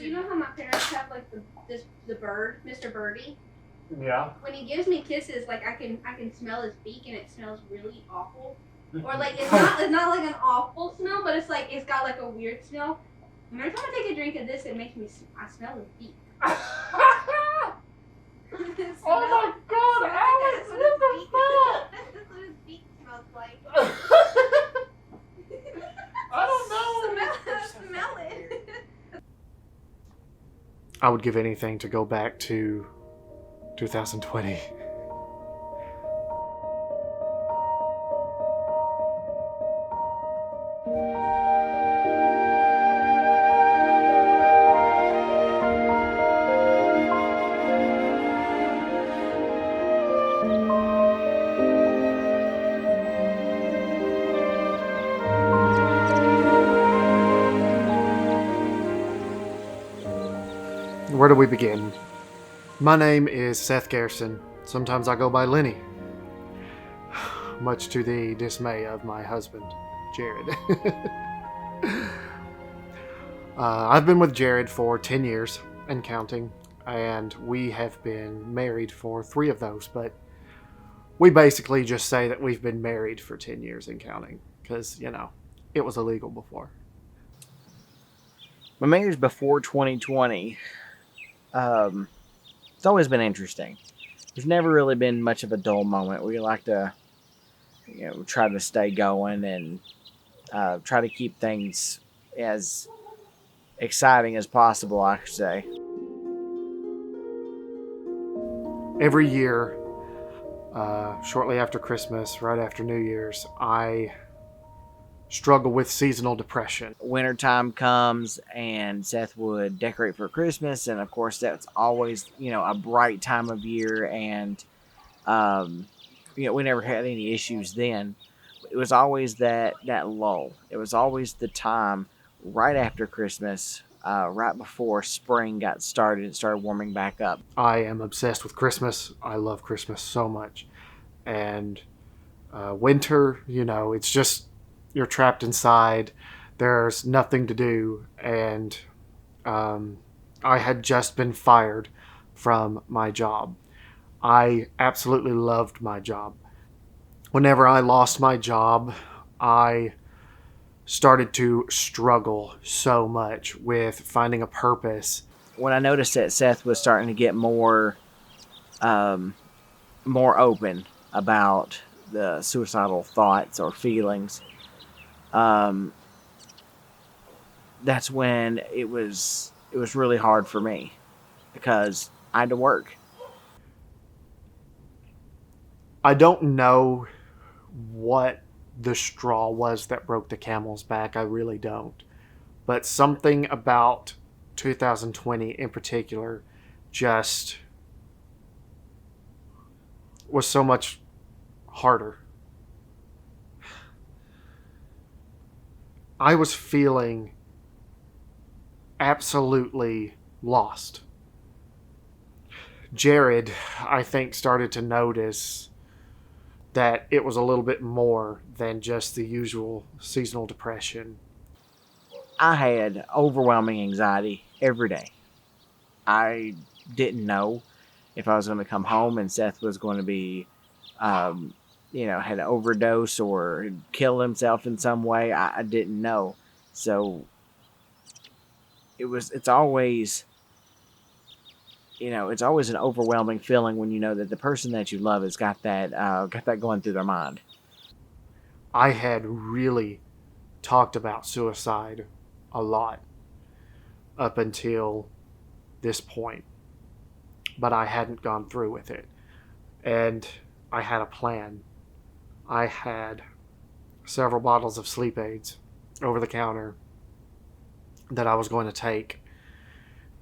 you know how my parents have like the bird, Mr. Birdie? Yeah. When he gives me kisses, like I can smell his beak and it smells really awful. Or like it's not like an awful smell, but it's like it's got like a weird smell. And every time I take a drink of this, it makes me I smell his beak. Oh my God, Alex, what the fuck? That's what his beak smells like. I don't know. Smell it. I would give anything to go back to 2020. Where do we begin? My name is Seth Garrison. Sometimes I go by Lenny. Much to the dismay of my husband, Jared. I've been with Jared for 10 years and counting, and we have been married for 3 of those, but we basically just say that we've been married for 10 years and counting, because, you know, it was illegal before. My marriage before 2020, it's always been interesting. There's never really been much of a dull moment. We like to, try to stay going and try to keep things as exciting as possible, I should say. Every year, shortly after Christmas, right after New Year's, I struggle with seasonal depression. Wintertime comes and Seth would decorate for Christmas, and of course that's always, a bright time of year, and we never had any issues then. It was always that lull. It was always the time right after Christmas, right before spring got started and started warming back up. I am obsessed with Christmas. I love Christmas so much. And winter, it's just, you're trapped inside. There's nothing to do. And I had just been fired from my job. I absolutely loved my job. Whenever I lost my job, I started to struggle so much with finding a purpose. When I noticed that Seth was starting to get more open about the suicidal thoughts or feelings, that's when it was really hard for me, because I had to work. I don't know what the straw was that broke the camel's back. I really don't. But something about 2020 in particular just was so much harder. I was feeling absolutely lost. Jared, I think, started to notice that it was a little bit more than just the usual seasonal depression. I had overwhelming anxiety every day. I didn't know if I was going to come home and Seth was going to be, had an overdose or kill himself in some way. I didn't know. So it's always an overwhelming feeling when you know that the person that you love has got that going through their mind. I had really talked about suicide a lot up until this point, but I hadn't gone through with it. And I had a plan. I had several bottles of sleep aids over the counter that I was going to take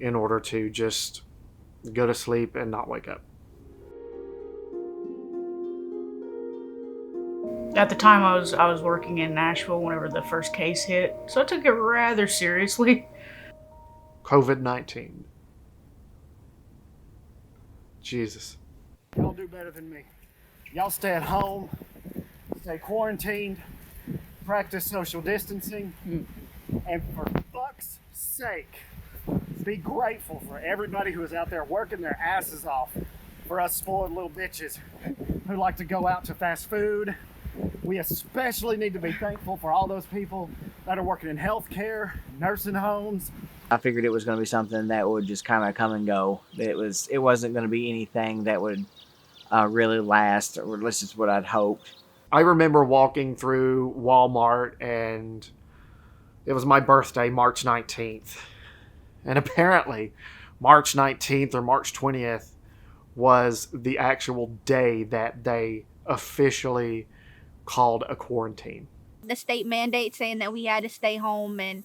in order to just go to sleep and not wake up. At the time, I was working in Nashville whenever the first case hit, so I took it rather seriously. COVID-19. Jesus. Y'all do better than me. Y'all stay at home, stay quarantined, practice social distancing, and for fuck's sake, be grateful for everybody who is out there working their asses off for us spoiled little bitches who like to go out to fast food. We especially need to be thankful for all those people that are working in healthcare, nursing homes. I figured it was going to be something that would just kind of come and go. It wasn't going to be anything that would really last, or at least it's what I'd hoped. I remember walking through Walmart, and it was my birthday, March 19th. And apparently, March 19th or March 20th was the actual day that they officially called a quarantine. The state mandate saying that we had to stay home and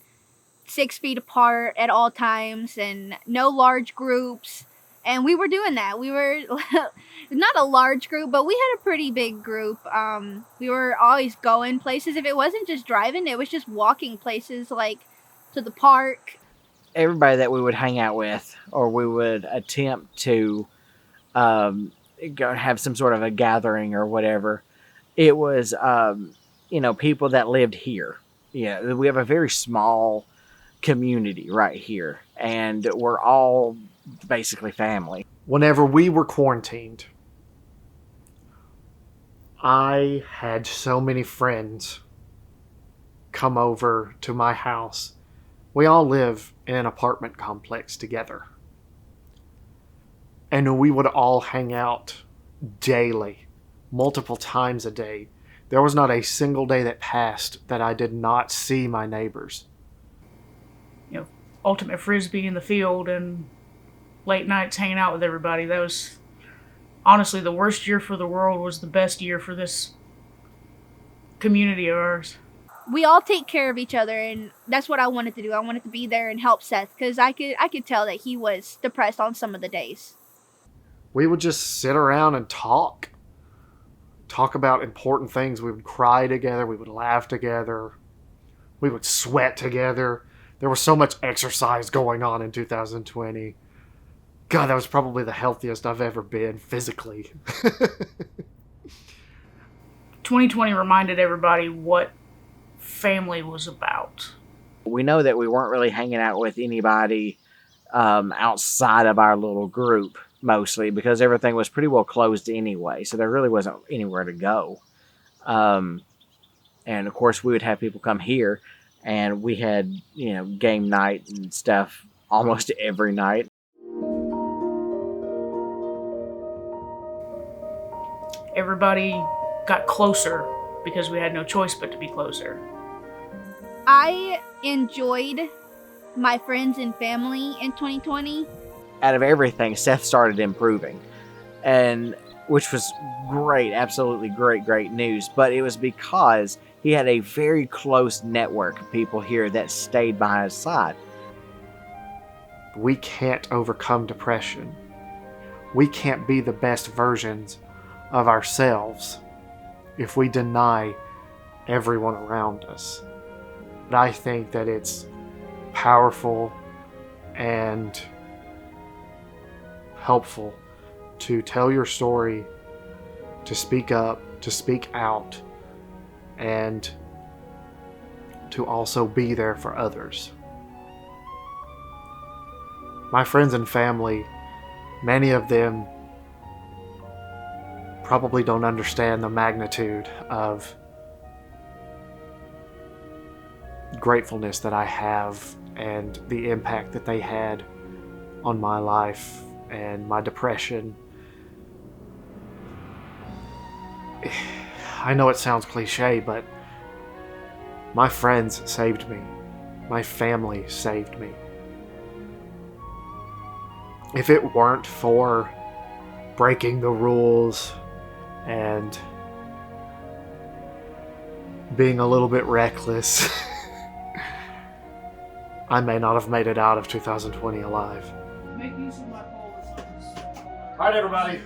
6 feet apart at all times and no large groups. And we were doing that. We were not a large group, but we had a pretty big group. We were always going places. If it wasn't just driving, it was just walking places, like to the park. Everybody that we would hang out with, or we would attempt to go have some sort of a gathering or whatever, it was people that lived here. Yeah, we have a very small community right here, and we're all basically family. Whenever we were quarantined, I had so many friends come over to my house. We all live in an apartment complex together. And we would all hang out daily, multiple times a day. There was not a single day that passed that I did not see my neighbors. You know, ultimate frisbee in the field and late nights hanging out with everybody. That was honestly the worst year for the world was the best year for this community of ours. We all take care of each other, and that's what I wanted to do. I wanted to be there and help Seth, because I could tell that he was depressed on some of the days. We would just sit around and talk about important things. We would cry together. We would laugh together. We would sweat together. There was so much exercise going on in 2020. God, that was probably the healthiest I've ever been physically. 2020 reminded everybody what family was about. We know that we weren't really hanging out with anybody outside of our little group, mostly because everything was pretty well closed anyway, so there really wasn't anywhere to go. And of course we would have people come here, and we had game night and stuff almost every night. Everybody got closer because we had no choice but to be closer. I enjoyed my friends and family in 2020. Out of everything, Seth started improving, and which was great, absolutely great news. But it was because he had a very close network of people here that stayed by his side. We can't overcome depression. We can't be the best versions of ourselves if we deny everyone around us. But I think that it's powerful and helpful to tell your story, to speak up, to speak out, and to also be there for others. My friends and family, many of them probably don't understand the magnitude of gratefulness that I have and the impact that they had on my life and my depression. I know it sounds cliche, but my friends saved me. My family saved me. If it weren't for breaking the rules and being a little bit reckless, I may not have made it out of 2020 alive. Make use of my pole. All right, everybody.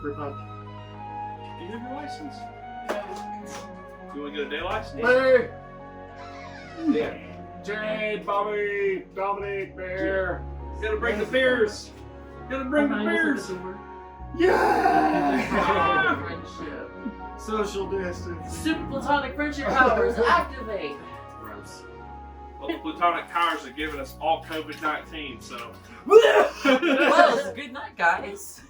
Group hug. Do you have your license? You want to get a day license? Hey! Yeah. Jade, Bobby, Dominic, Bear. Gotta bring the beers. Gotta bring the beers. Yeah! Friendship. Social distance. Super platonic friendship powers activate. Gross. Plutonic Towers are giving us all COVID-19. So. Well, good night, guys.